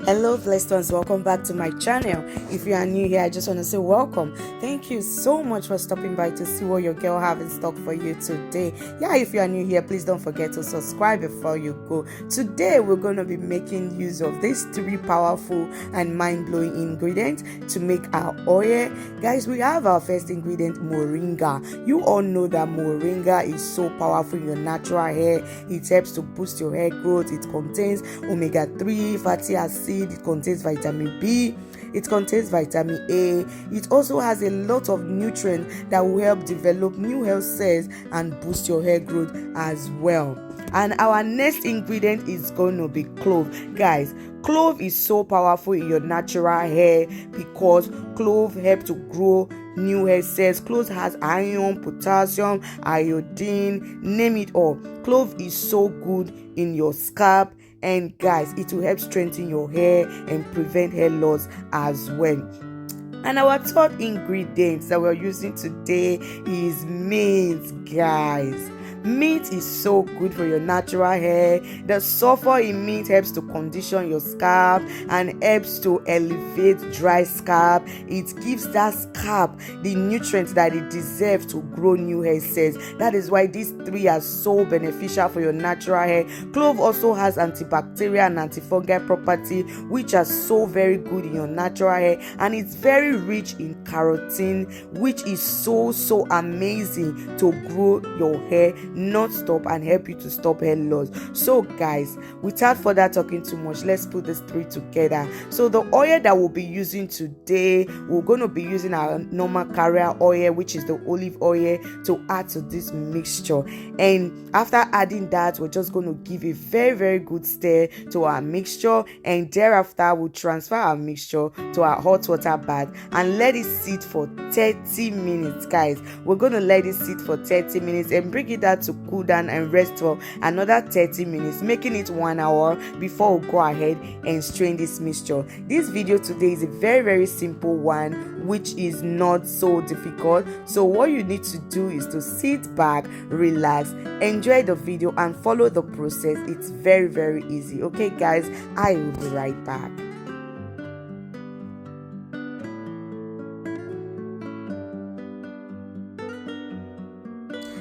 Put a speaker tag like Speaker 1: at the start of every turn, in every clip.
Speaker 1: Hello blessed ones, welcome back to my channel. If you are new here, I just want to say welcome. Thank you so much for stopping by to see what your girl have in stock for you today. If you are new here, please don't forget to subscribe before you go. Today we're going to be making use of these three powerful and mind-blowing ingredients to make our oil. Guys, we have our first ingredient, moringa. You all know that moringa is so powerful in your natural hair. It helps to boost your hair growth. It contains omega-3 fatty acid. It contains vitamin B, it contains vitamin A. It also has a lot of nutrients that will help develop new hair cells and boost your hair growth as well. And our next ingredient is going to be clove. Guys, clove is so powerful in your natural hair because clove helps to grow new hair cells. Clove has iron, potassium, iodine, name it all. Clove is so good in your scalp. And guys, it will help strengthen your hair and prevent hair loss as well. And our third ingredient that we're using today is mint, guys. Mint is so good for your natural hair. The sulfur in mint helps to condition your scalp and helps to elevate dry scalp. It gives that scalp the nutrients that it deserves to grow new hair cells. That is why these three are so beneficial for your natural hair. Clove also has antibacterial and antifungal property, which are so very good in your natural hair, and it's very rich in carotene, which is so amazing to grow your hair not stop and help you to stop hair loss. So guys, without further talking too much, let's put these three together. So the oil that we'll be using today, we're going to be using our normal carrier oil, which is the olive oil, to add to this mixture. And after adding that, we're just going to give a very good stir to our mixture, and thereafter we'll transfer our mixture to our hot water bath and let it sit for 30 minutes. Guys, we're going to let it sit for 30 minutes and bring it out to cool down and rest for another 30 minutes, making it 1 hour before we go ahead and strain this mixture. This video today is a very simple one, which is not so difficult. So what you need to do is to sit back, relax, enjoy the video and follow the process. It's very easy. Okay guys, I will be right back.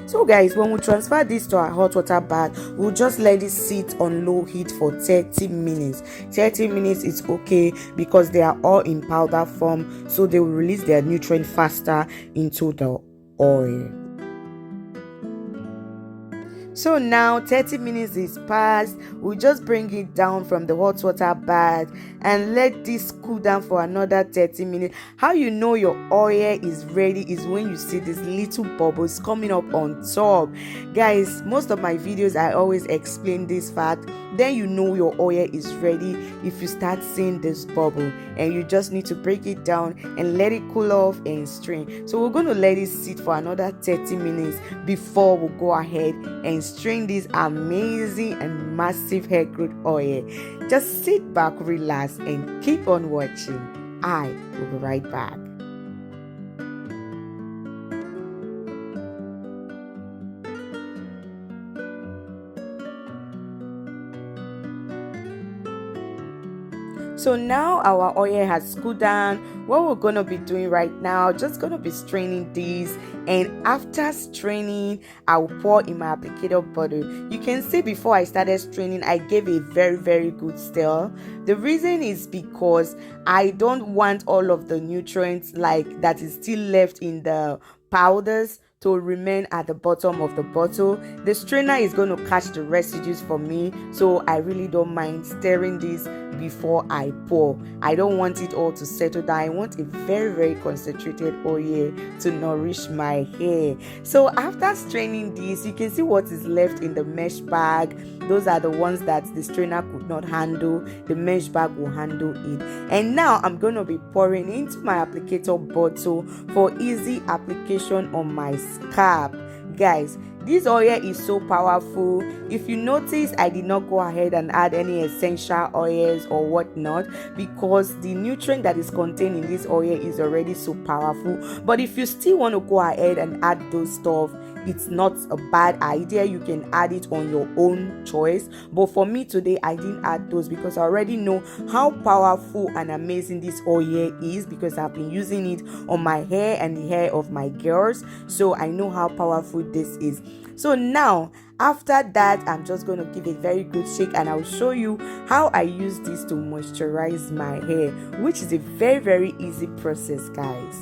Speaker 1: So guys, when we transfer this to our hot water bath, we'll just let it sit on low heat for 30 minutes. 30 minutes is okay because they are all in powder form, so they will release their nutrient faster into the oil. So now 30 minutes is past. We'll just bring it down from the hot water bath and let this cool down for another 30 minutes. How you know your oil is ready is when you see these little bubbles coming up on top. Guys, most of my videos I always explain this fact. Then you know your oil is ready if you start seeing this bubble, and you just need to break it down and let it cool off and strain. So we're going to let it sit for another 30 minutes before we go ahead and strain this amazing and massive hair growth oil. Just sit back, relax and keep on watching. I will be right back. So now our oil has cooled down. What we're going to be doing right now, just going to be straining this, and after straining I will pour in my applicator bottle. You can see before I started straining I gave a very good stir. The reason is because I don't want all of the nutrients like that is still left in the powders to remain at the bottom of the bottle. The strainer is going to catch the residues for me, so I really don't mind stirring this before I pour. I don't want it all to settle down. I want a very concentrated oil to nourish my hair. So after straining this, you can see what is left in the mesh bag. Those are the ones that the strainer could not handle. The mesh bag will handle it. And now I'm going to be pouring into my applicator bottle for easy application on my scalp. Guys, This oil is so powerful. If you notice, I did not go ahead and add any essential oils or whatnot, because the nutrient that is contained in this oil is already so powerful. But if you still want to go ahead and add those stuff, it's not a bad idea. You can add it on your own choice. But for me today, I didn't add those because I already know how powerful and amazing this oil is, because I've been using it on my hair and the hair of my girls. So I know how powerful this is. So now, after that, I'm just going to give a very good shake, and I'll show you how I use this to moisturize my hair, which is a very, very easy process, guys.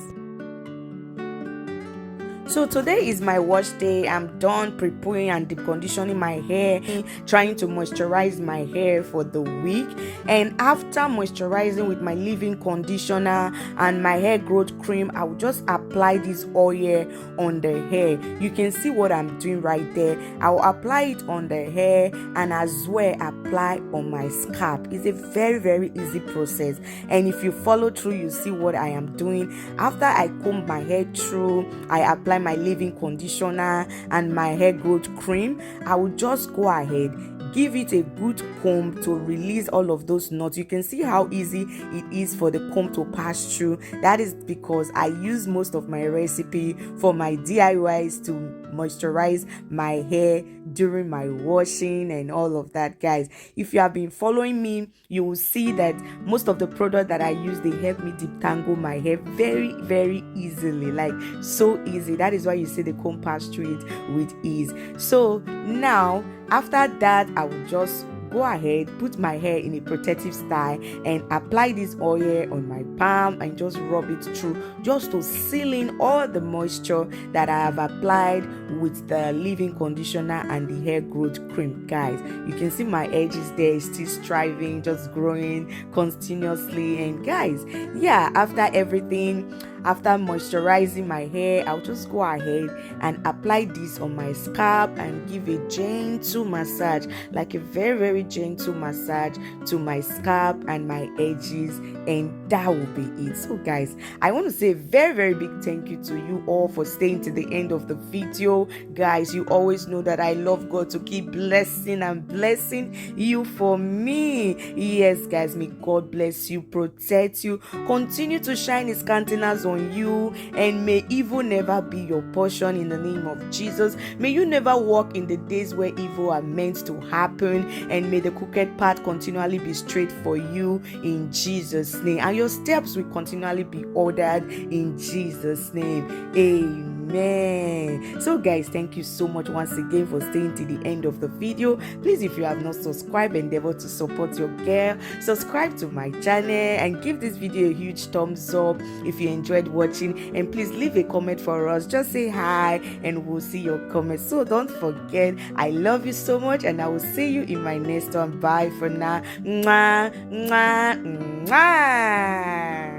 Speaker 1: So today is my wash day. I'm done preparing and deep conditioning my hair, trying to moisturize my hair for the week. And after moisturizing with my leave-in conditioner and my hair growth cream, I will just apply this oil on the hair. You can see what I'm doing right there. I will apply it on the hair and as well apply on my scalp. It's a very, very easy process, and if you follow through, you see what I am doing. After I comb my hair through, I apply my leave-in conditioner and my hair growth cream. I will just go ahead, give it a good comb to release all of those knots. You can see how easy it is for the comb to pass through. That is because I use most of my recipe for my DIYs to moisturize my hair during my washing and all of that, guys. If you have been following me, you will see that most of the products that I use, they help me detangle my hair very, very easily, like so easy. That is why you see the comb pass through it with ease. So now, after that, I will just go ahead, put my hair in a protective style and apply this oil on my palm and just rub it through, just to seal in all the moisture that I have applied with the leave-in conditioner and the hair growth cream. Guys, you can see my edges there still striving, just growing continuously. And guys, yeah, after everything, after moisturizing my hair, I'll just go ahead and apply this on my scalp and give a gentle massage, like a very, very gentle massage to my scalp and my edges, and that will be it. So guys, I want to say a very, very big thank you to you all for staying to the end of the video. Guys, you always know that I love God to keep blessing and blessing you for me. Yes, guys, may God bless you, protect you, continue to shine his countenance on you, and may evil never be your portion in the name of Jesus. May you never walk in the days where evil are meant to happen, and may the crooked path continually be straight for you in Jesus' name, and your steps will continually be ordered in Jesus' name. Amen. So guys, thank you so much once again for staying to the end of the video. Please, if you have not subscribed, endeavor to support your girl. Subscribe to my channel and give this video a huge thumbs up if you enjoyed watching, and please leave a comment for us. Just say hi and we'll see your comments. So don't forget, I love you so much, and I will see you in my next one. Bye for now. Mwah, mwah, mwah.